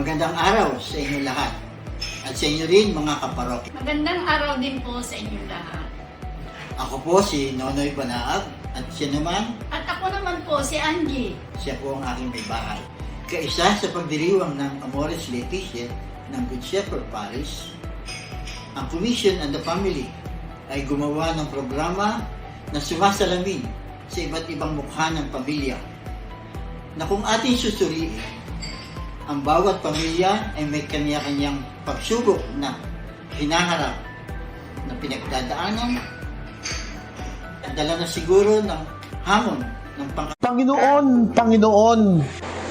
Magandang araw sa inyo lahat at sa inyo rin mga kaparok. Magandang araw din po sa inyong lahat. Ako po si Nonoy Banaag at siya naman, At ako naman po si Angie. siya po ang aking may bahay. Kaisa sa pagdiriwang ng Amores Laetitia ng Good Shepherd Parish, ang Commission and the Family ay gumawa ng programa na sumasalamin sa iba't ibang mukha ng pamilya na kung ating susuriin, ang bawat pamilya ay may kanya-kanyang pagsubok na hinaharap na pinagdadaanan at dala na siguro ng hamon ng Panginoon,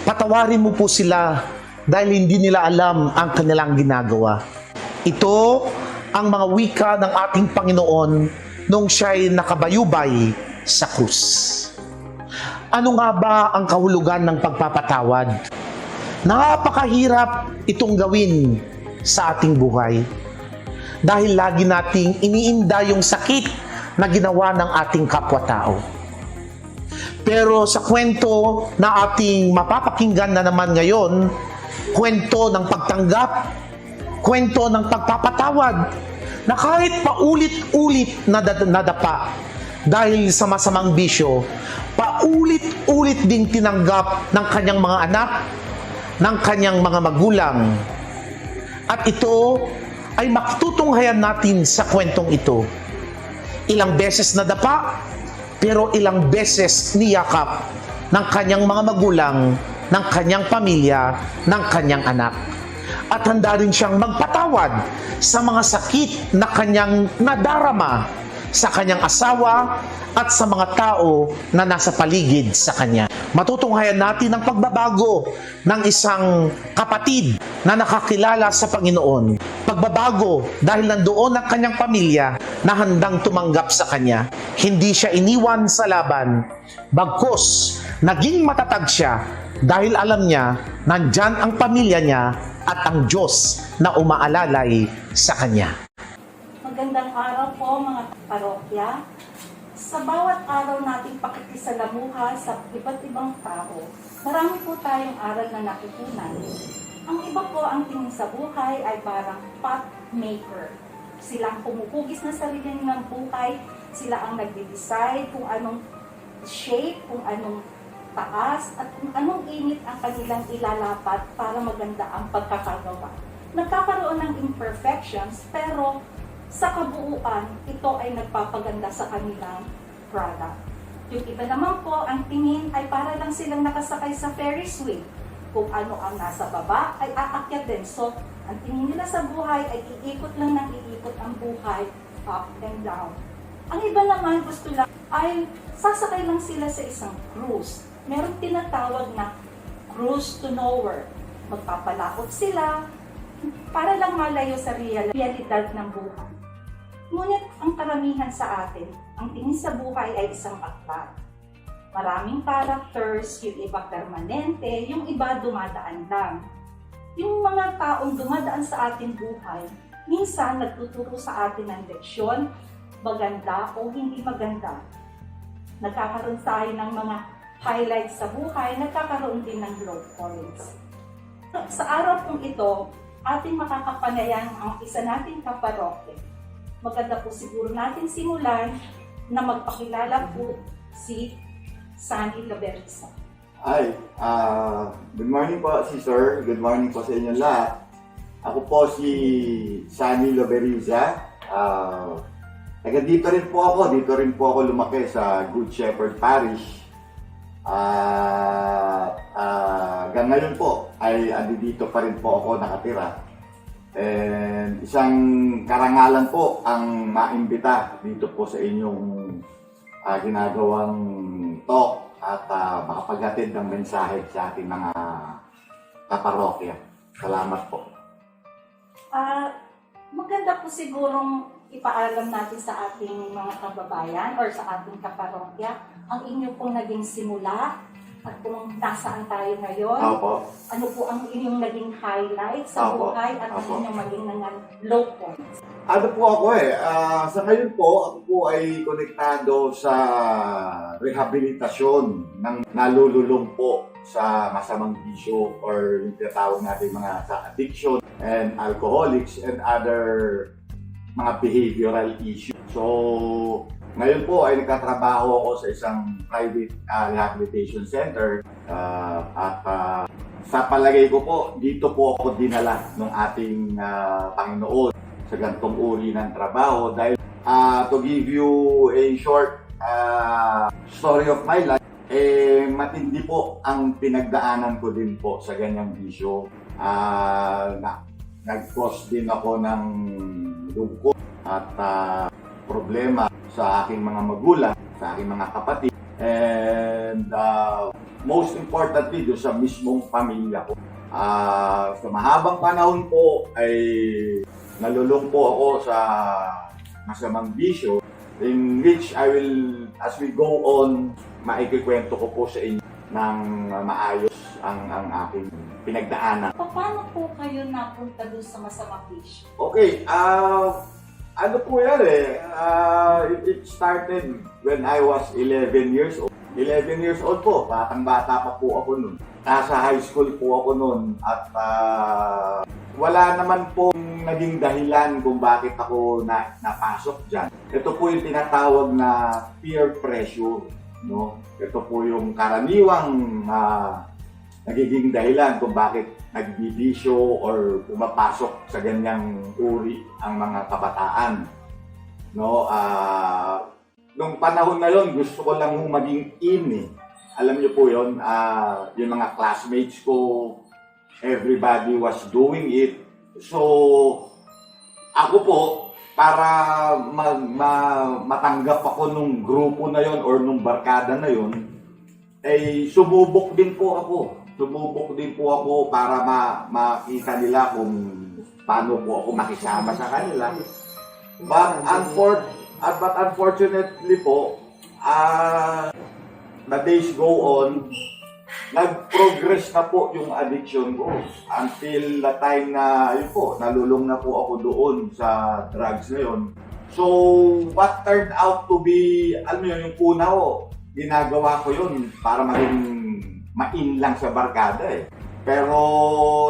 patawarin mo po sila dahil hindi nila alam ang kanilang ginagawa. Ito ang mga wika ng ating Panginoon nung siya'y nakabayubay sa krus. Ano nga ba ang kahulugan ng pagpapatawad? Napakahirap itong gawin sa ating buhay dahil lagi nating iniinda yung sakit na ginawa ng ating kapwa-tao. Pero sa kwento na ating mapapakinggan na naman ngayon, kwento ng pagtanggap, kwento ng pagpapatawad, na kahit paulit-ulit na nadapa dahil sa masamang bisyo, paulit-ulit ding tinanggap ng kanyang mga anak, ng kanyang mga magulang. At ito ay makitutunghayan natin sa kwentong ito. Ilang beses nadapa, pero ilang beses niyakap ng kanyang mga magulang, ng kanyang pamilya, ng kanyang anak. At handa rin siyang magpatawad sa mga sakit na kanyang nadarama sa kanyang asawa at sa mga tao na nasa paligid sa kanya. Matutunghayan natin ang pagbabago ng isang kapatid na nakakilala sa Panginoon. Pagbabago dahil nandoon ang kanyang pamilya na handang tumanggap sa kanya. Hindi siya iniwan sa laban, bagkus naging matatag siya dahil alam niya nandyan ang pamilya niya at ang Diyos na umaalalay sa kanya. Magandang araw po mga parokya. Sa bawat araw nating pakikisalamuha sa iba't ibang tao, marami po tayong aral na natutunan. Ang iba po ang tingin sa buhay ay parang pot maker. Sila ang pumupugis na sarili ng buhay, sila ang nagde-decide kung anong shape, kung anong taas, at kung anong init ang kanilang ilalapat para maganda ang pagkakagawa. Nagkakaroon ng imperfections, pero sa kabuuan, ito ay nagpapaganda sa kanilang product. Yung iba naman po, ang tingin ay para lang silang nakasakay sa Ferris wheel. Kung ano ang nasa baba, ay aakyat din. So, ang tingin nila sa buhay ay iikot lang ng iikot ang buhay, up and down. Ang iba naman gusto lang ay sasakay lang sila sa isang cruise. Meron tinatawag na cruise to nowhere. Magpapalakot sila para lang malayo sa realidad ng buhay. Ngunit ang karamihan sa atin, ang tingin sa buhay ay isang aklat. Maraming characters, yung iba permanente, yung iba dumadaan lang. Yung mga taong dumadaan sa ating buhay, minsan nagtuturo sa atin ng leksyon, maganda o hindi maganda. Nagkakaroon tayo ng mga highlights sa buhay, nagkakaroon din ng low points. Sa araw pong ito, ating makakapanayan ang isa nating kaparokya. Maganda po siguro natin simulan na magpakilala po si Sunny Loberisa. Hi, good morning po si Sir, good morning po sa inyo lahat. Ako po si Sunny Loberisa. Dito rin po ako lumaki sa Good Shepherd Parish. Hanggang ngayon po ay dito pa rin po ako nakatira. And isang karangalan po ang maimbita dito po sa inyong ginagawang talk at makapaghatid ng mensahe sa ating mga kaparokya. Salamat po. Maganda po sigurong ipaalam natin sa ating mga kababayan or sa ating kaparokya ang inyo pong naging simula at kung nasaan tayo ngayon. Opo. Ano po ang inyong naging highlight sa Opo. buhay at ano Opo. inyong maging low points? Ano po ako sa ngayon po, ako po ay konektado sa rehabilitasyon ng nalululong po sa masamang bisyo or yung tinatawag natin mga sa addiction and alcoholics and other mga behavioral issues. So, ngayon po ay nagtatrabaho ako sa isang private rehabilitation center at sa palagay ko po, dito po ako dinala ng ating Panginoon sa gantong uri ng trabaho dahil to give you a short story of my life, matindi po ang pinagdaanan ko din po sa ganyang bisyo. Nag-cause din ako ng lungkot at problema sa aking mga magulang, sa aking mga kapatid, and most importantly, doon sa mismong pamilya ko. Sa mahabang panahon po ay nalulong po ako sa masamang bisyo in which I will, as we go on, maikikwento ko po sa inyo ng maayos ang aking pinagdaanan. Paano po kayo napunta doon sa masamang bisyo? Okay, ano po yan it started when I was 11 years old. 11 years old po, batang-bata pa po ako nun. Nasa high school po ako nun at wala naman pong naging dahilan kung bakit ako napasok dyan. Ito po yung tinatawag na peer pressure. No? Ito po yung karaniwang nagiging dahilan kung bakit nagbibisyo or pumapasok sa ganyang uri ang mga kabataan. No? Nung panahon na yon, gusto ko lang maging in. Alam niyo po yon, yung mga classmates ko, everybody was doing it. So, ako po, para matanggap ako nung grupo na yon or nung barkada na yon, ay sumubok din po ako. Sumubok din po ako para makita nila kung paano po ako makisama sa kanila. But unfortunately po, the days go on, nag-progress na po yung addiction ko until the time na yun po, nalulong na po ako doon sa drugs na yun. So, what turned out to be, alam mo yun, yung una ko, ginagawa ko yun para maging main lang sa barkada Pero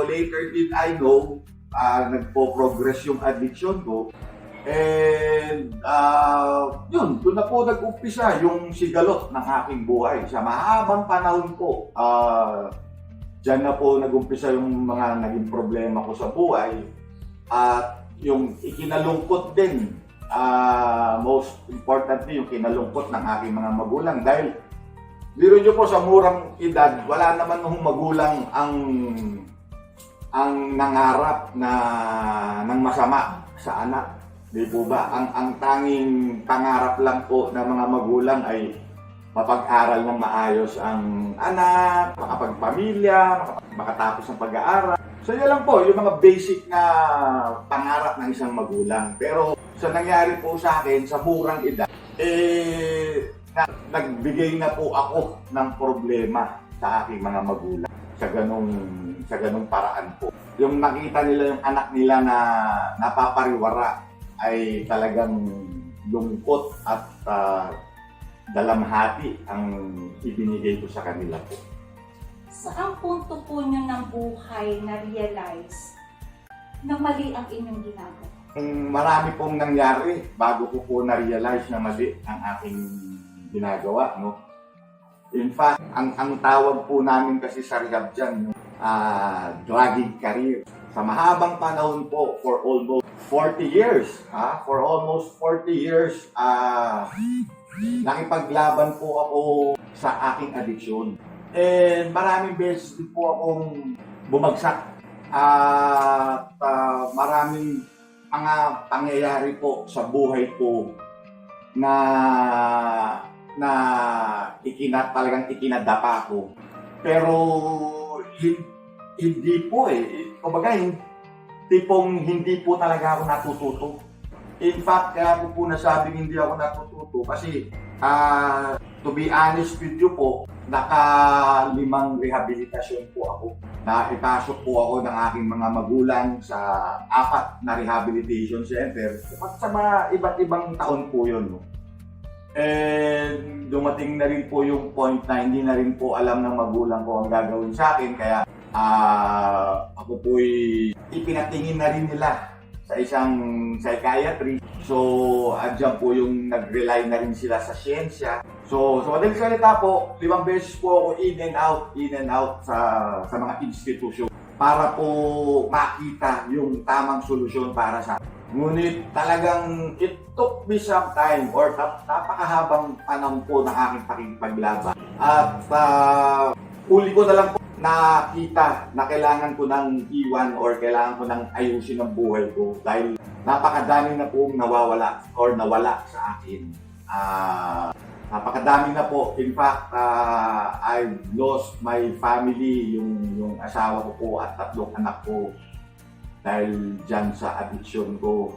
later did I know, nagpo-progress yung addiction ko. And yun, doon na po nag-umpisa yung sigalot ng aking buhay. Sa mahabang panahon po, dyan na po nag-umpisa yung mga naging problema ko sa buhay. At yung ikinalungkot din, most importantly, yung kinalungkot ng aking mga magulang. Dahil, biro nyo po sa murang edad, wala naman nung magulang ang nangarap ng masama sa anak. Di po ba? Ang tanging pangarap lang po ng mga magulang ay mapag-aral ng maayos ang anak, makapagpamilya, makatapos ng pag-aaral. So yun lang po, yung mga basic na pangarap ng isang magulang. Pero sa nangyari po sa akin, sa murang edad, nagbigay na po ako ng problema sa aking mga magulang sa ganung paraan po. Yung nakita nila yung anak nila na napapariwara ay talagang lungkot at dalamhati ang ibinigay ko sa kanila po. Saan punto po nyo ng buhay na-realize na mali ang inyong ginagawa? Marami pong nangyari bago ko po na-realize na mali ang aking ginagawa. No? In fact, ang tawag po namin kasi sa rehab dyan, dragging career. Sa mahabang panahon po, for almost 40 years, nakipaglaban po ako sa aking addiction. And maraming beses din po akong bumagsak. At maraming mga pangyayari po sa buhay ko na talagang ikinadapa ko. Pero hindi po kumbaga, tipong hindi po talaga ako natututo. In fact, kaya ko po nasabing hindi ako natututo kasi to be honest with you po, naka-5 rehabilitasyon po ako. Naipasok po ako ng aking mga magulang sa 4 na rehabilitation center. At sa mga iba't ibang taon po yun. No? And dumating na rin po yung point na hindi na rin po alam ng magulang ko ang gagawin sa akin. Kaya ako po'y ipinatingin na rin nila sa isang psychiatry. So, andyan po yung nag-rely na rin sila sa siyensya. So madaling salita po, 5 beses po ako in and out sa mga institusyon para po makita yung tamang solusyon para sa akin. Ngunit talagang it took me some time or napakahabang panahon po ng aking pakikipaglaban. At huli ko na lang po nakita na kailangan ko ng iwan or kailangan ko ng ayusin ang buhay ko dahil napakadami na pong nawala sa akin. Napakadami na po. In fact, I've lost my family, yung asawa ko po at 3 anak ko dahil dyan sa addiction ko.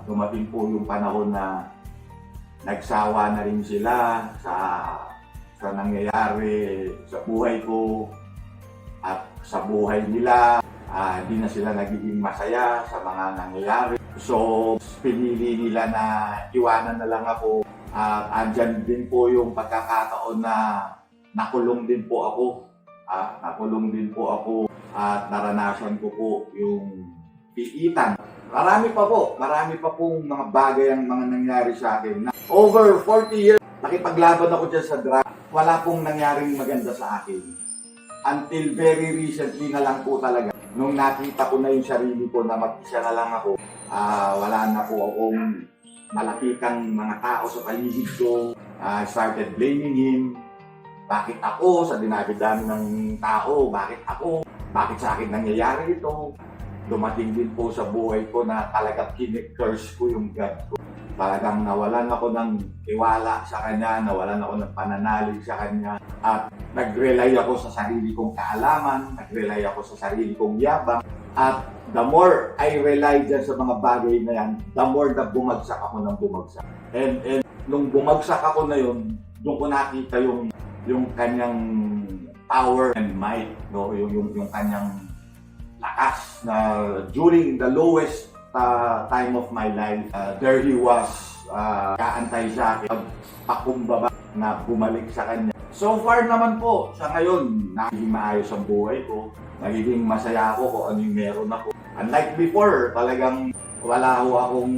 Dumating po yung panahon na nagsawa na rin sila sa nangyayari sa buhay ko at sa buhay nila. Hindi na sila nagiging masaya sa mga nangyayari. So, pinili nila na iwanan na lang ako. Andyan din po yung pagkakataon na nakulong din po ako. At naranasan ko po yung piitan. Marami pa pong mga bagay ang mga nangyari sa akin. Over 40 years, nakipaglaban ako dyan sa drug. Wala pong nangyaring maganda sa akin. Until very recently na lang po talaga. Nung nakita ko na yung sarili ko na mag-isa na lang ako, wala na po akong malakitang mga tao sa paligid ko. I started blaming him. Bakit ako? Sa dinami-dami ng tao, bakit ako? Bakit sa akin nangyayari ito? Dumating din po sa buhay ko na talagang kine-curse ko yung God ko. Talagang nawalan ako ng tiwala sa Kanya, nawalan ako ng pananalig sa Kanya. At nag-rely ako sa sarili kong kaalaman, nag-rely ako sa sarili kong yabang. At the more I rely dyan sa mga bagay na yan, the more na bumagsak ako ng bumagsak. And nung bumagsak ako na yun, doon ko nakita yung Kanyang power and might, no? yung Kanyang lakas na during the lowest time of my life, there He was, kaantay sa akin, pakumbaba na bumalik sa Kanya. So far naman po, sa ngayon, nagiging maayos ang buhay ko, nagiging masaya ako kung ano yung meron ako. Unlike before, talagang wala ho akong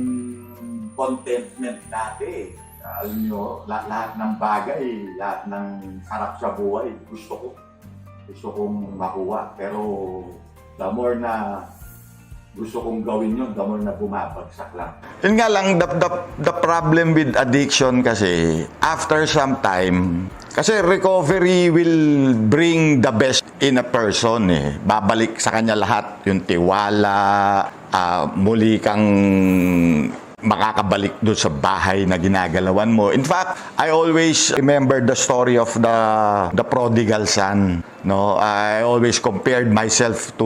contentment dati. Alam nyo, lahat ng bagay, lahat ng sarap sa buhay, gusto kong makuha. Pero the more na gusto kong gawin yun, the more na bumabagsak lang. Yun nga lang, the problem with addiction kasi, after some time, kasi recovery will bring the best in a person eh. Babalik sa kanya lahat, yung tiwala, muli kang makakabalik doon sa bahay na ginagalawan mo. In fact, I always remember the story of the prodigal son. No, I always compared myself to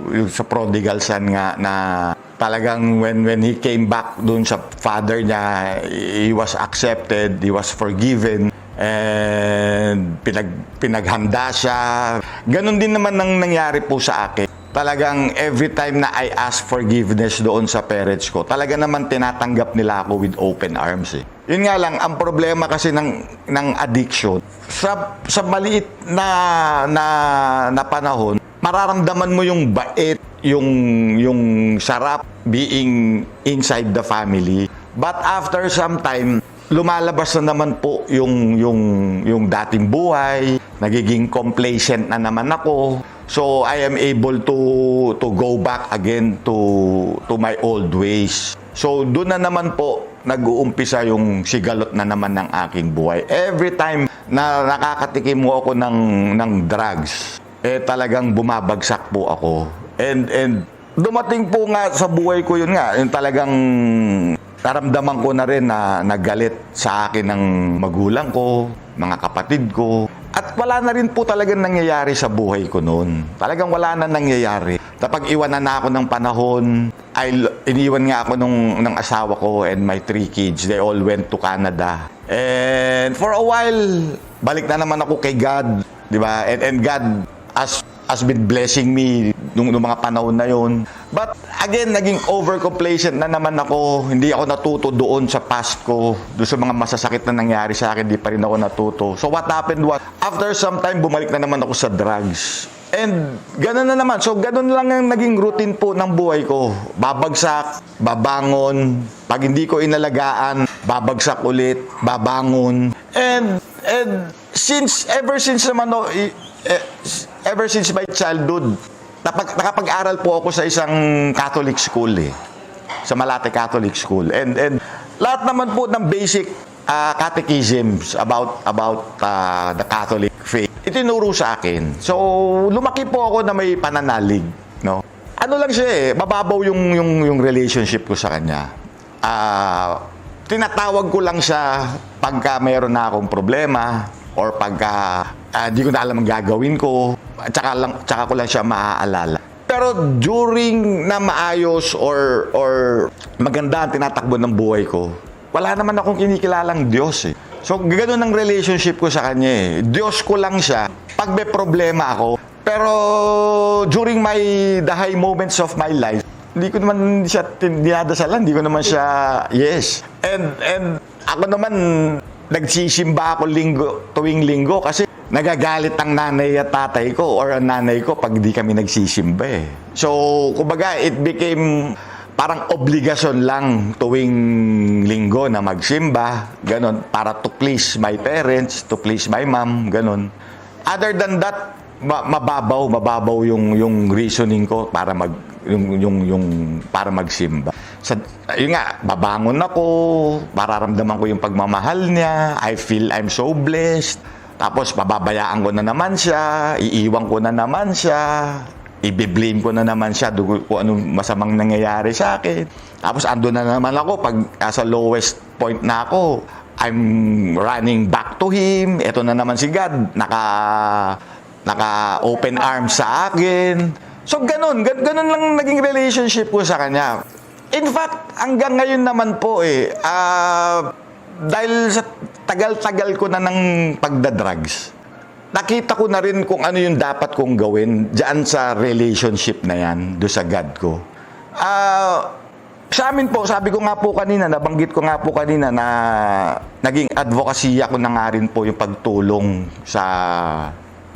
yung sa prodigal son nga na talagang when he came back doon sa father niya, he was accepted, he was forgiven. And pinaghanda siya. Ganon din naman ang nangyari po sa akin. Talagang every time na I ask forgiveness doon sa parents ko, talaga naman tinatanggap nila ako with open arms eh. Yun nga lang, ang problema kasi ng addiction, sa maliit na panahon, mararamdaman mo yung bait, yung sarap being inside the family. But after some time, lumalabas na naman po yung dating buhay, nagiging complacent na naman ako. So I am able to go back again to my old ways. So doon na naman po nag-uumpisa yung sigalot na naman ng aking buhay. Every time na nakakatikim mo ako ng drugs, talagang bumabagsak po ako. And dumating po nga sa buhay ko yun nga, yung talagang naramdaman ko na rin na nagalit sa akin ng magulang ko, mga kapatid ko. At wala na rin po talagang nangyayari sa buhay ko noon. Talagang wala na nangyayari. Kapag iwanan na ako ng panahon, iniwan nga ako ng asawa ko and my 3 kids. They all went to Canada. And for a while, balik na naman ako kay God, di ba? And God has been blessing me nung mga panahon na yon. But again, naging overcomplacent na naman ako. Hindi ako natuto doon sa past ko. Doon sa mga masasakit na nangyari sa akin, hindi pa rin ako natuto. So what happened was, after some time, bumalik na naman ako sa drugs. And gano'n na naman. So gano'n lang ang naging routine po ng buhay ko. Babagsak, babangon. Pag hindi ko inalagaan, babagsak ulit, babangon. And ever since my childhood, nakapag-aral po ako sa isang Catholic school sa Malate Catholic School. And lahat naman po ng basic catechisms about the Catholic faith, itinuro sa akin. So, lumaki po ako na may pananalig, no? Ano lang siya mababaw yung relationship ko sa kanya. Tinatawag ko lang siya pagka mayroon na akong problema or pagka di ko na alam ang gagawin ko, tsaka ko lang siya maaalala. Pero during na maayos or maganda ang tinatakbo ng buhay ko, wala naman akong kinikilalang Diyos So, gano'n ang relationship ko sa kanya Diyos ko lang siya pag may problema ako. Pero during the high moments of my life, hindi ko naman siya dinadasalan, hindi ko naman siya, yes. And ako naman, nagsisimba ako tuwing linggo kasi nagagalit ang nanay at tatay ko or ang nanay ko pag di kami nagsisimba So, kumbaga, it became parang obligasyon lang tuwing linggo na magsimba, ganon, para to please my parents, to please my mom, ganon. Other than that, mababaw yung reasoning ko para para magsimba. Yun nga, babangon ako, mararamdaman ko yung pagmamahal niya, I feel I'm so blessed. Tapos, pababayaan ko na naman siya, iiwan ko na naman siya, i-blame ko na naman siya kung anong masamang nangyayari sa akin. Tapos, ando na naman ako, pag sa lowest point na ako, I'm running back to Him. Ito na naman si God, naka-open arms sa akin. So, ganun lang naging relationship ko sa Kanya. In fact, hanggang ngayon naman po dahil sa tagal-tagal ko na ng pagdadrugs, nakita ko na rin kung ano yung dapat kong gawin dyan sa relationship na yan, do sa God ko. Sa amin po, sabi ko nga po kanina, nabanggit ko nga po kanina na naging advocacy ako na nga rin po yung pagtulong sa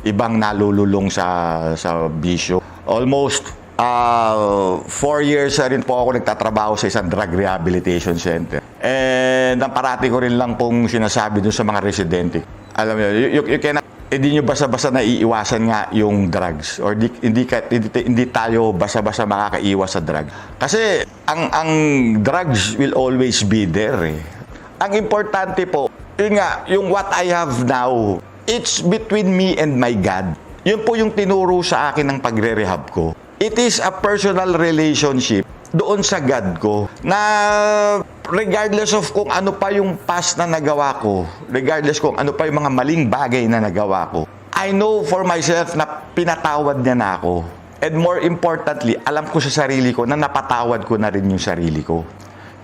ibang nalululong sa bisyo. Almost 4 years na rin po ako nagtatrabaho sa isang drug rehabilitation center. And ang parati ko rin lang pong sinasabi dun sa mga residente. Alam mo, hindi nyo basta-basta naiiwasan nga yung drugs or hindi tayo basta-basta makakaiwas sa drug. Kasi ang drugs will always be there Ang importante po, yun nga, yung what I have now, it's between me and my God. Yun po yung tinuro sa akin ng pagre-rehab ko. It is a personal relationship doon sa God ko na regardless of kung ano pa yung past na nagawa ko, regardless kung ano pa yung mga maling bagay na nagawa ko, I know for myself na pinatawad niya na ako. And more importantly, alam ko sa sarili ko na napatawad ko na rin yung sarili ko.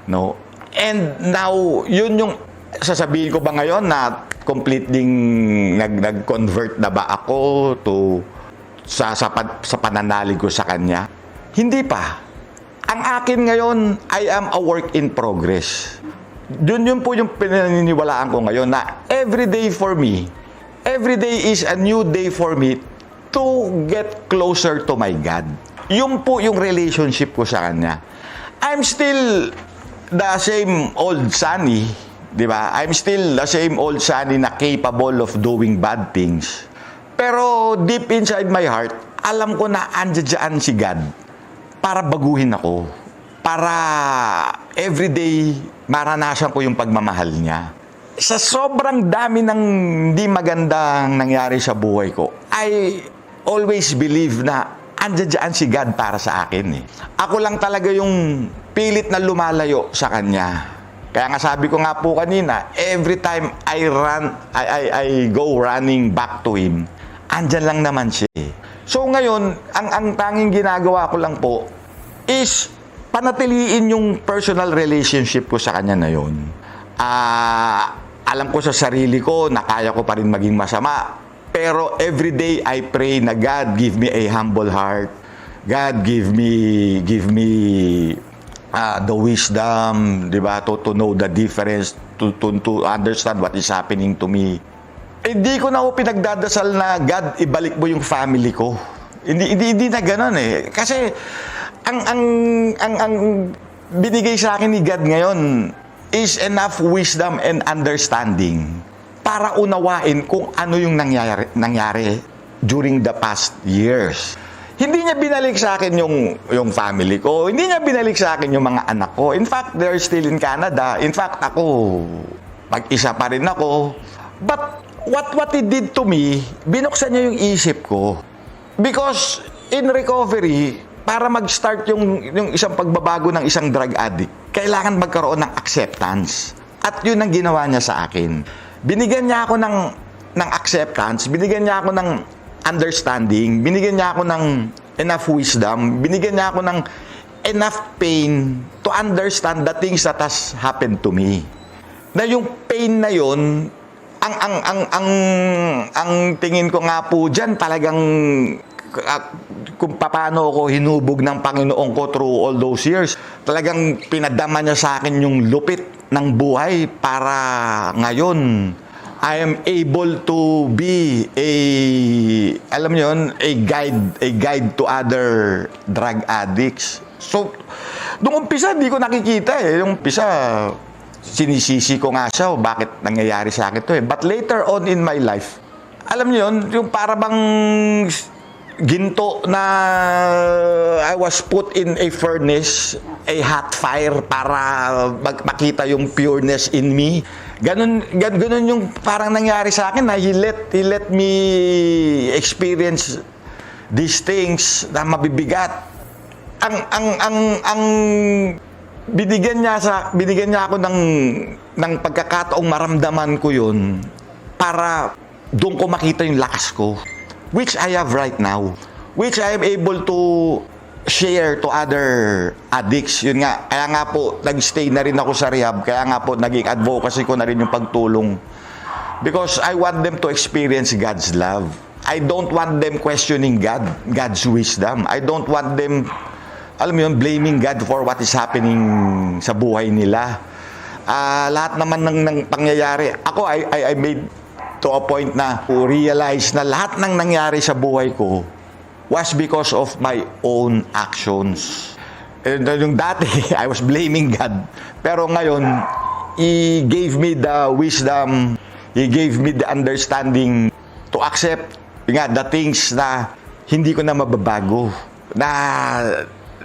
No? And now, yun yung sasabihin ko ba ngayon na completely nag-convert na ba ako sa pananalig ko sa Kanya? Hindi pa. Ang akin ngayon, I am a work in progress. Yun po yung pinaniniwalaan ko ngayon na every day is a new day for me to get closer to my God. Yun po yung relationship ko sa Kanya. I'm still the same old Sunny, di ba? I'm still the same old Sunny na capable of doing bad things. Pero deep inside my heart, alam ko na andyan si God para baguhin ako. Para everyday maranasan ko yung pagmamahal niya. Sa sobrang dami ng hindi magandang nangyari sa buhay ko, I always believe na andyan si God para sa akin Ako lang talaga yung pilit na lumalayo sa Kanya. Kaya nga sabi ko nga po kanina, every time I go running back to Him, andyan lang naman siya So ngayon, ang tanging ginagawa ko lang po is panatiliin yung personal relationship ko sa Kanya na yun. alam ko sa sarili ko na kaya ko pa rin maging masama. Pero every day I pray na God give me a humble heart. God give me the wisdom, di ba, to know the difference, to understand what is happening to me. Hindi ko na ako pinagdadasal na God, ibalik mo yung family ko. Hindi na gano'n eh. Kasi ang binigay sa akin ni God ngayon is enough wisdom and understanding para unawain kung ano yung nangyari during the past years. Hindi niya binalik sa akin yung family ko. Hindi niya binalik sa akin yung mga anak ko. In fact, they're still in Canada. In fact, ako, mag-isa pa rin ako. But what He did to me, binuksan niya yung isip ko. Because in recovery, para mag-start yung isang pagbabago ng isang drug addict, kailangan magkaroon ng acceptance. At yun ang ginawa niya sa akin. Binigyan niya ako ng acceptance, binigyan niya ako ng understanding, binigyan niya ako ng enough wisdom, binigyan niya ako ng enough pain to understand the things that has happened to me. Na yung pain na yun, ang tingin ko nga po dyan, talagang kung paano ako hinubog ng Panginoon ko through all those years, talagang pinadama niya sa akin yung lupit ng buhay para ngayon I am able to be alam niyo yun, a guide to other drug addicts. So, nung umpisa, di ko nakikita eh. Yung umpisa, sinisisi ko nga siya, bakit nangyayari sa akin to eh. But later on in my life, alam niyo yun, yung para bang ginto na I was put in a furnace, a hot fire para makita yung pureness in me. Ganun yung parang nangyari sa akin na he let me experience these things na mabibigat. Ang binigyan niya ako ng pagkakataong maramdaman ko yun para doon ko makita yung lakas ko, which I have right now, which I am able to share to other addicts. Yun nga, kaya nga po nag-stay na rin ako sa rehab, kaya nga po naging advocacy ko na rin yung pagtulong, because I want them to experience God's love. I don't want them questioning God's wisdom. I don't want them, alam mo yun, blaming God for what is happening sa buhay nila. Lahat naman ng pangyayari, ako I made to a point na to realize na lahat ng nangyari sa buhay ko was because of my own actions. And yung dati, I was blaming God. Pero ngayon, He gave me the wisdom, He gave me the understanding to accept the things na hindi ko na mababago. Na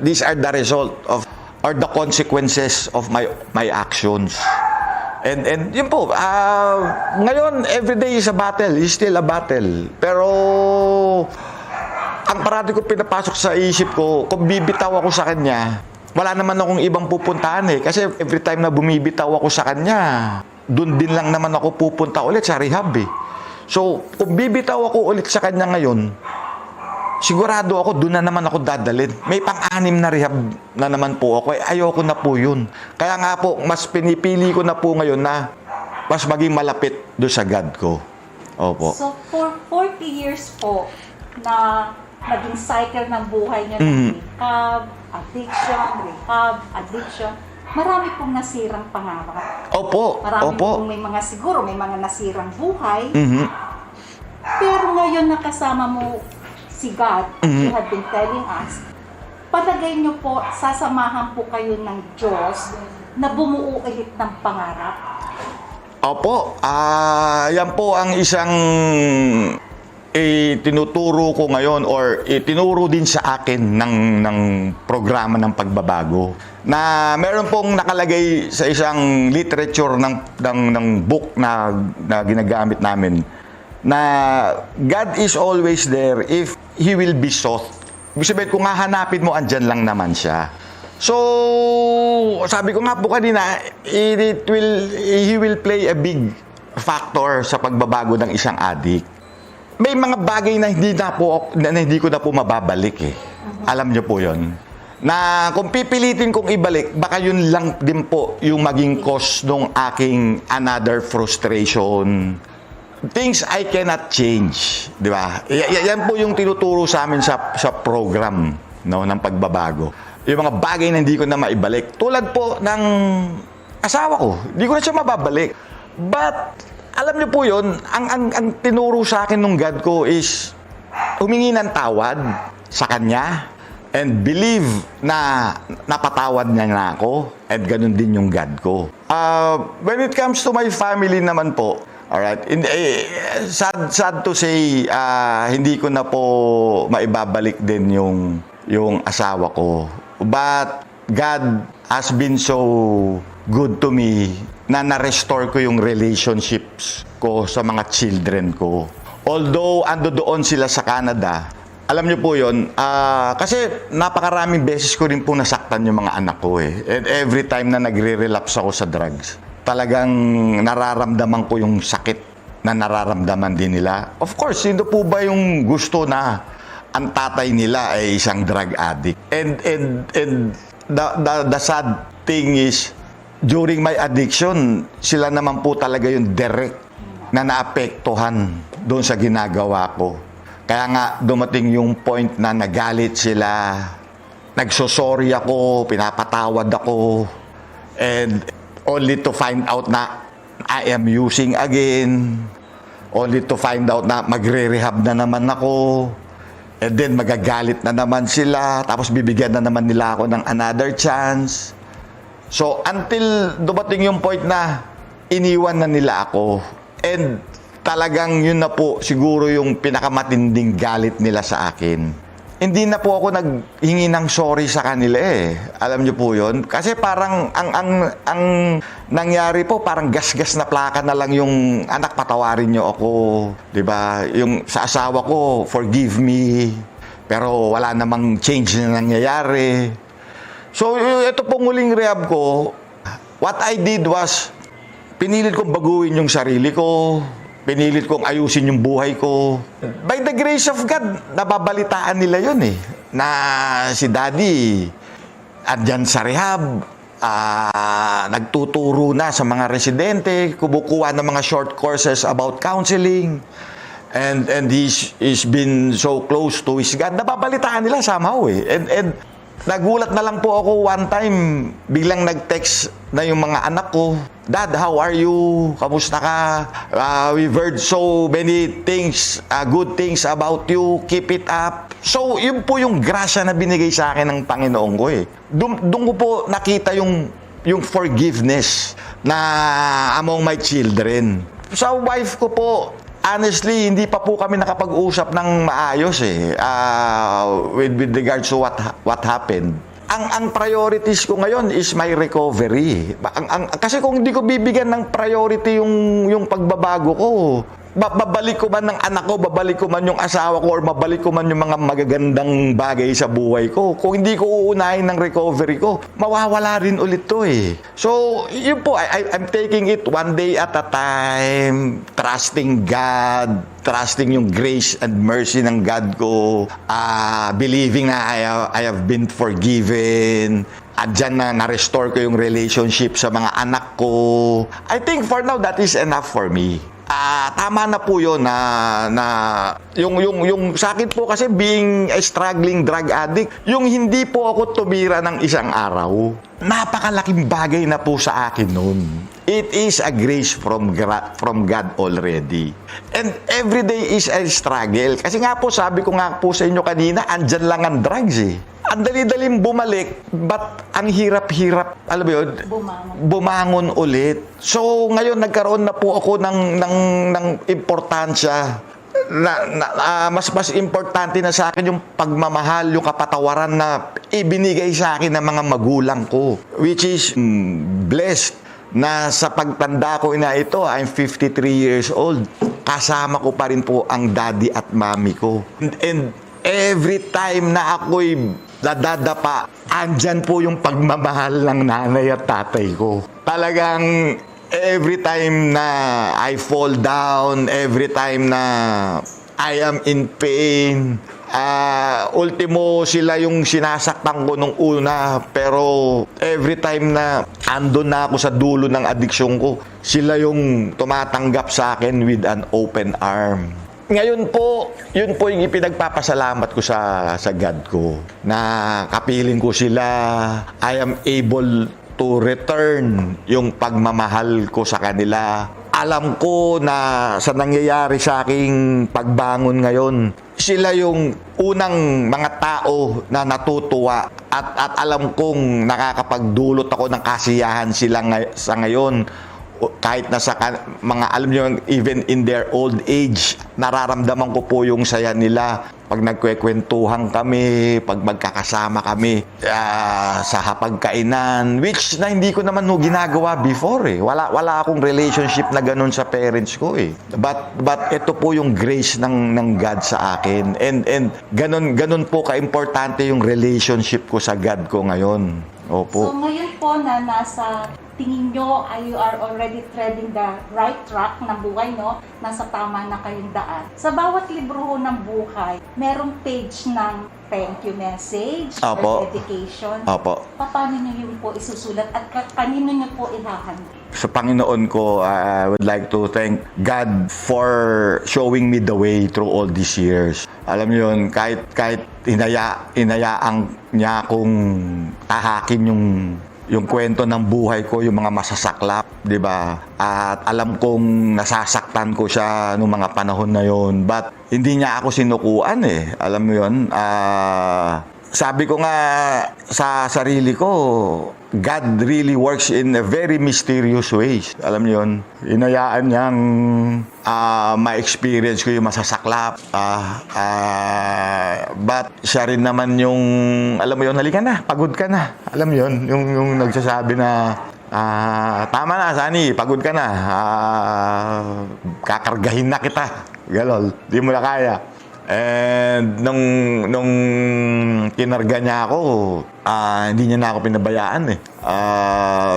these are the result of, or the consequences of my actions. And yun po, ngayon, every day is a battle, is still a battle. Pero ang parati ko pinapasok sa isip ko, kung bibitaw ako sa Kanya, wala naman akong ibang pupuntahan eh. Kasi every time na bumibitaw ako sa Kanya, dun din lang naman ako pupunta ulit sa rehab eh. So, kung bibitaw ako ulit sa Kanya ngayon, sigurado ako, dun na naman ako dadalhin. May pang-anim na rehab na naman po ako. Ayoko na po yun. Kaya nga po, mas pinipili ko na po ngayon na mas maging malapit doon sa God ko. Opo. So, for 40 years po na naging cycle ng buhay niyo ng addiction, marami pong nasirang pangarap. Opo. Marami Opo. pong may mga nasirang buhay. Mhm. Pero ngayon nakasama mo si God, you have been telling us, palagay niyo po, sasamahan po kayo ng Diyos na bumuo ulit ng pangarap. Opo. Yan po ang isang tinuturo ko ngayon or tinuro din sa akin ng programa ng pagbabago. Na meron pong nakalagay sa isang literature ng book na ginagamit namin na God is always there if He will be sought. Ibig sabihin, kung hahanapin mo, andyan lang naman siya. So, sabi ko nga po kanina, He will play a big factor sa pagbabago ng isang addict. May mga bagay na hindi ko na po mababalik eh. Alam niyo po 'yon. na kung pipilitin kong ibalik, baka yun lang din po yung maging cause ng aking another frustration. Things I cannot change, di ba? Yan po yung tinuturo sa amin sa program, no, ng pagbabago. Yung mga bagay na hindi ko na maibalik. Tulad po ng asawa ko, hindi ko na siya mababalik. But, alam niyo po yun, ang tinuro sa akin ng God ko is humingi ng tawad sa Kanya and believe na napatawad niya na ako at ganun din yung God ko. When it comes to my family naman po, alright, sad to say, hindi ko na po maibabalik din yung asawa ko. But God has been so good to me na na-restore ko yung relationships ko sa mga children ko. Although ando doon sila sa Canada, alam niyo po yun, kasi napakaraming beses ko rin po nasaktan yung mga anak ko eh. And every time na nagre-relapse ako sa drugs, talagang nararamdaman ko yung sakit na nararamdaman din nila. Of course, sino po ba yung gusto na ang tatay nila ay isang drug addict? And the sad thing is, during my addiction, sila naman po talaga yung direct na naapektuhan doon sa ginagawa ko. Kaya nga dumating yung point na nagalit sila, nagsosorry ako, pinapatawad ako, and only to find out na I am using again, only to find out na magre-rehab na naman ako, and then magagalit na naman sila, tapos bibigyan na naman nila ako ng another chance. So until dumating yung point na iniwan na nila ako, and talagang yun na po siguro yung pinakamatinding galit nila sa akin. Hindi na po ako naghingi ng sorry sa kanila eh. Alam niyo po yun? Kasi parang ang nangyari po, parang gas-gas na plaka na lang yung anak, patawarin niyo ako. 'Di ba? Yung sa asawa ko, forgive me. Pero wala namang change na nangyayari. So ito pong huling rehab ko, what I did was, pinilit kong baguhin yung sarili ko. Pinilit kong ayusin yung buhay ko. By the grace of God, nababalitaan nila yun eh. Na si Daddy, andyan sa rehab, nagtuturo na sa mga residente, kumukuha ng mga short courses about counseling, and he's been so close to his God. Nababalitaan nila somehow eh. And nagulat na lang po ako one time, biglang nag-text na yung mga anak ko, Dad, how are you? Kamusta ka? We've heard so many things, good things about you. Keep it up. So, yun po yung grasya na binigay sa akin ng Panginoon ko eh. Doon ko po nakita yung forgiveness na among my children. Sa wife ko po, honestly, hindi pa po kami nakapag-usap ng maayos eh, with regards to what happened. Ang priorities ko ngayon is my recovery. Kasi kung hindi ko bibigyan ng priority yung pagbabago ko, babalik ko man ng anak ko, babalik ko man yung asawa ko, or babalik ko man yung mga magagandang bagay sa buhay ko, kung hindi ko uunahin ng recovery ko, mawawala rin ulit to eh. So, yun po, I'm taking it one day at a time, trusting God, trusting yung grace and mercy ng God ko, believing na I have been forgiven, at dyan na na-restore ko yung relationship sa mga anak ko. I think for now, that is enough for me. Tama na po yun na yung sa akin po kasi being a struggling drug addict, yung hindi po ako tumira ng isang araw, napakalaking bagay na po sa akin noon. It is a grace from God already. And every day is a struggle. Kasi nga po, sabi ko nga po sa inyo kanina, andyan lang ang drugs eh. Ang dali-daling bumalik, but ang hirap-hirap, alam mo yun, bumangon ulit. So, ngayon nagkaroon na po ako ng importansya. Mas importante na sa akin yung pagmamahal, yung kapatawaran na ibinigay sa akin ng mga magulang ko. Which is blessed na sa pagtanda ko na ito, I'm 53 years old. Kasama ko pa rin po ang daddy at mommy ko. And every time na ako'y nadadapa, andyan po yung pagmamahal ng nanay at tatay ko. Talagang every time na I fall down, every time na I am in pain, Ultimo sila yung sinasaktan ko nung una, pero every time na andun na ako sa dulo ng adiksyon ko, sila yung tumatanggap sa akin with an open arm. Ngayon po, yun po yung ipinagpapasalamat ko sa God ko, na kapiling ko sila. I am able to return yung pagmamahal ko sa kanila. Alam ko na sa nangyayari sa aking pagbangon ngayon, sila yung unang mga tao na natutuwa at alam kong nakakapagdulot ako ng kasiyahan sila sa ngayon. Kahit na sa mga, alam nyo, even in their old age, nararamdaman ko po yung saya nila. Pag nagkwekwentuhan kami, pag magkakasama kami sa hapagkainan, which na hindi ko naman ginagawa before eh. Wala akong relationship na ganun sa parents ko eh. But ito po yung grace ng God sa akin. And ganun po ka-importante yung relationship ko sa God ko ngayon. Opo. So ngayon po na nasa tingin nyo ay you are already treading the right track ng buhay, no? Nasa tama na kayong daan. Sa bawat libro ho ng buhay, merong page ng thank you message Opo. or dedication. Opo. Paano nyo yun po isusulat at kanino nyo po ihahanda? Sa Panginoon ko, I would like to thank God for showing me the way through all these years. Alam niyo yun, kahit inayaan niya akong tahakin yung kwento ng buhay ko, yung mga masasaklap, 'di ba? At alam kong nasasaktan ko siya noong mga panahon na yon. But hindi niya ako sinukuan eh. Alam mo 'yon? Sabi ko nga sa sarili ko, God really works in a very mysterious ways. Alam niyo 'yon? Inayaan niyang ma-experience ko yung masasaklap. But siya rin naman yung, alam mo yun, halika na, pagod ka na. Alam mo yun, yung nagsasabi na, tama na, Sunny, pagod ka na. Kakargahin na kita. Galol, di mo na kaya. And nung kinarga niya ako, hindi niya na ako pinabayaan eh.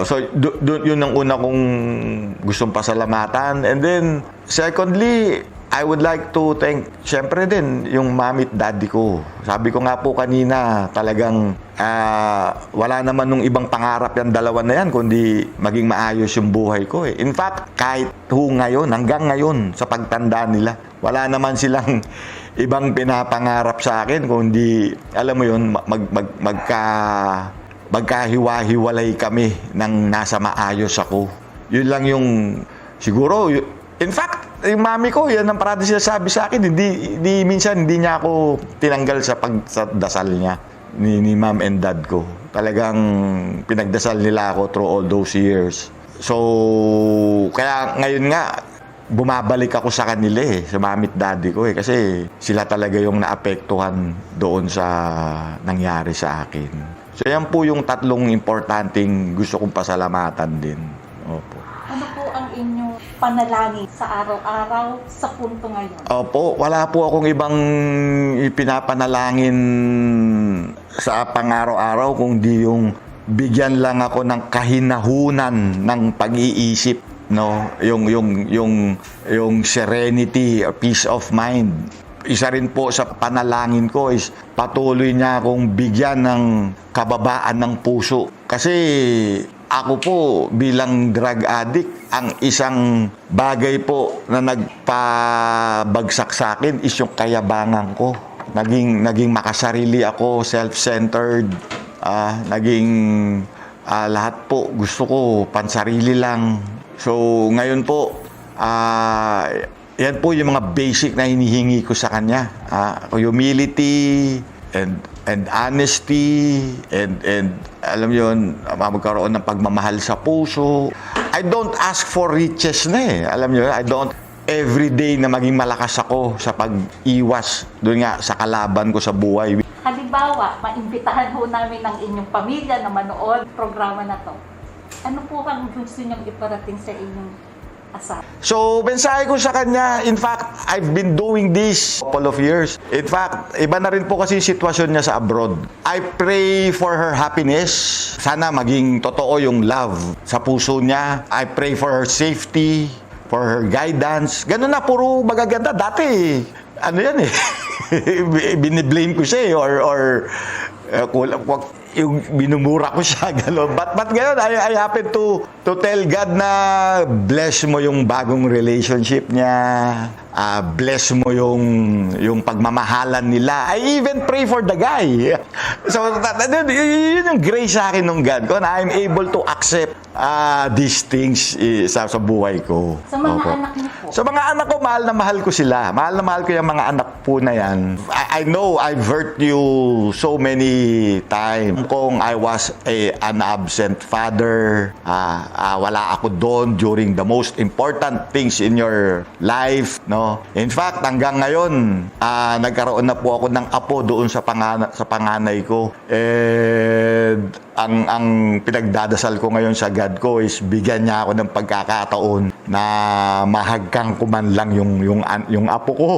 So yun ang una kong gustong pasalamatan. And then secondly, I would like to thank syempre din yung mami at daddy ko. Sabi ko nga po kanina, talagang wala naman nung ibang pangarap yung dalawa na yan kundi maging maayos yung buhay ko eh. In fact, kahit ngayon, hanggang ngayon sa pagtanda nila, wala naman silang ibang pinapangarap sa akin kundi, alam mo yun, magkahiwa-hiwalay kami nang nasa maayos ako. Yun lang yung siguro. In fact, yung mami ko, yan ang parati siya sabi sa akin, minsan hindi niya ako tinanggal sa dasal niya ni mom and dad ko. Talagang pinagdasal nila ako through all those years. So, kaya ngayon nga, bumabalik ako sa kanila eh, sa mami at daddy ko eh, kasi sila talaga yung naapektuhan doon sa nangyari sa akin. So, yan po yung tatlong importanteng gusto kong pasalamatan din. Opo. Ano po ang inyong panalangin sa araw-araw sa punto ngayon? Opo, wala po akong ibang ipinapanalangin sa pang-araw-araw kundi yung bigyan lang ako ng kahinahunan ng pag-iisip, no, yung serenity or peace of mind. Isa rin po sa panalangin ko is patuloy niya akong bigyan ng kababaan ng puso. Kasi ako po bilang drug addict, ang isang bagay po na nagpabagsak sa akin is yung kayabangan ko. Naging makasarili ako, self-centered, lahat po gusto ko pansarili lang. So, ngayon po, yan po yung mga basic na hinihingi ko sa kanya. Humility and honesty and alam yun, magkaroon ng pagmamahal sa puso. I don't ask for riches na eh. Alam nyo, I don't everyday na maging malakas ako sa pag-iwas doon nga sa kalaban ko sa buhay. Halimbawa, maimbitahan ho namin ng inyong pamilya na manood programa na to. Ano po ang gusto niyong iparating sa inyong asawa? So, mensahe ko sa kanya, in fact, I've been doing this couple of years. In fact, iba na rin po kasi yung sitwasyon niya sa abroad. I pray for her happiness. Sana maging totoo yung love sa puso niya. I pray for her safety, for her guidance. Ganun na, puro magaganda. Dati, ano yan eh. biniblame ko siya or yung binumura ko siya, gano'n. But ngayon, I happen to tell God na bless mo yung bagong relationship niya, bless mo yung pagmamahalan nila. I even pray for the guy. So, yun yung grace sa akin ng God ko, na I'm able to accept these things sa buhay ko. Sa mga Opo. anak niyo po? Sa mga anak ko, mahal na mahal ko sila. Mahal na mahal ko yung mga anak po na yan. I know I've hurt you so many times. Kung I was an absent father, wala ako doon during the most important things in your life, no? In fact, hanggang ngayon, nagkaroon na po ako ng apo doon sa panganay ko. And ang pinagdadasal ko ngayon sa God ko is bigyan niya ako ng pagkakataon na mahagkang ko man lang yung apo ko.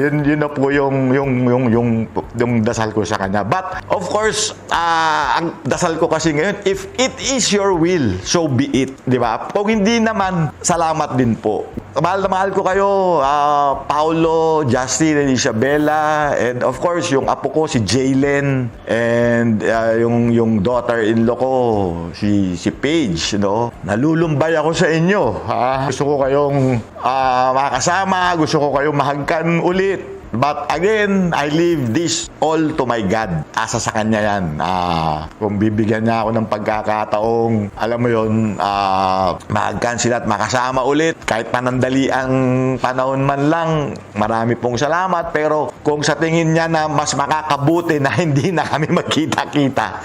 Yun na po yung dasal ko sa kanya. But of course, ang dasal ko kasi ngayon, if it is your will, so be it. Di ba? Kung hindi naman, salamat din po. Mahal na mahal ko kayo, Paulo, Justin, and Isabella, and of course, yung apo ko, si Jaylen, and yung daughter-in-law ko, si Paige, no? Nalulumbay ako sa inyo. Gusto ko kayong makasama, gusto ko kayong mahagkan ulit. But again, I leave this all to my God. Asa sa Kanya yan. Kung bibigyan niya ako ng pagkakataong, alam mo yun, mahagkan sila at makasama ulit. Kahit panandali ang panahon man lang, marami pong salamat. Pero kung sa tingin niya na mas makakabuti na hindi na kami magkita-kita,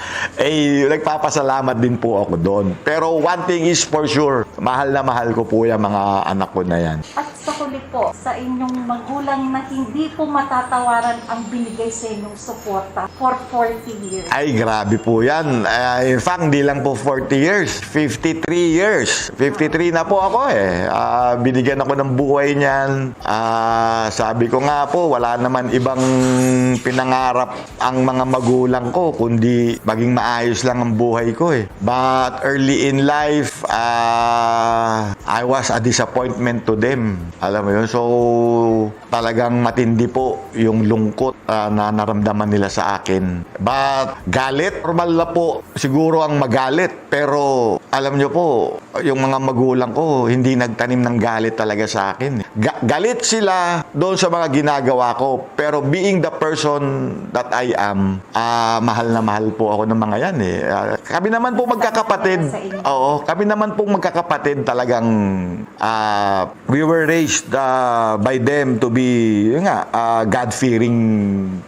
nagpapasalamat din po ako doon. Pero one thing is for sure, mahal na mahal ko po yung mga anak ko na yan. At sa huli po, sa inyong magulang na hindi po matatawaran ang binigay sa inyong suporta for 40 years. Ay, grabe po yan. In fact, hindi lang po 40 years. 53 years. 53 na po ako eh. Binigyan ako ng buhay niyan. Sabi ko nga po, wala naman ibang pinangarap ang mga magulang ko, kundi maging maayos lang ang buhay ko eh. But early in life, I was a disappointment to them. Alam mo yun? So, talagang matindi po yung lungkot na naramdaman nila sa akin. But galit, normal na po siguro ang magalit. Pero alam nyo po, yung mga magulang ko hindi nagtanim ng galit talaga sa akin. Galit sila doon sa mga ginagawa ko. Pero being the person that I am, mahal na mahal po ako ng mga yan eh. Kami naman po magkakapatid. Oo, kami naman po magkakapatid talagang we were raised by them to be God-fearing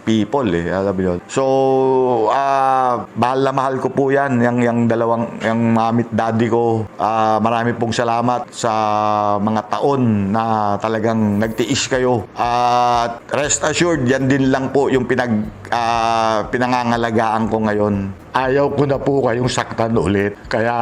people eh. Alam mo yun. So, mahal na mahal ko po yan. Yung mamit daddy ko. Marami pong salamat sa mga taon na talagang nagtiis kayo. At rest assured, yan din lang po yung pinangangalagaan ko ngayon. Ayaw ko na po kayong saktan ulit. Kaya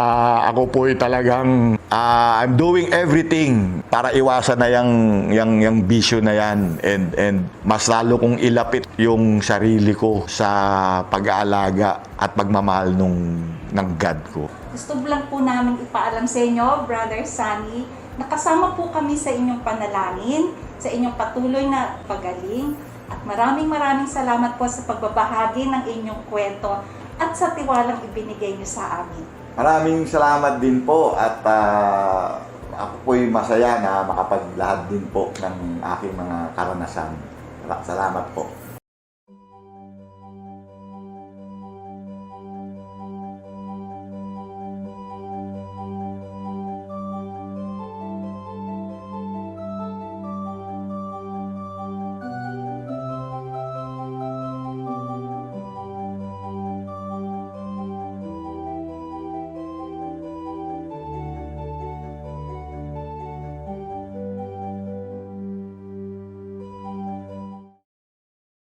ako po talagang I'm doing everything para iwasan na yung bisyo na yan. And mas lalo kong ilapit yung sarili ko sa pag-aalaga at pagmamahal ng God ko. Gusto lang po namin ipaalam sa inyo, Brother Sunny, nakasama po kami sa inyong panalangin, sa inyong patuloy na pagaling, at maraming salamat po sa pagbabahagi ng inyong kwento at sa tiwalang ibinigay niyo sa amin. Maraming salamat din po at ako po'y masaya na makapaglahad din po ng aking mga karanasan. Salamat po.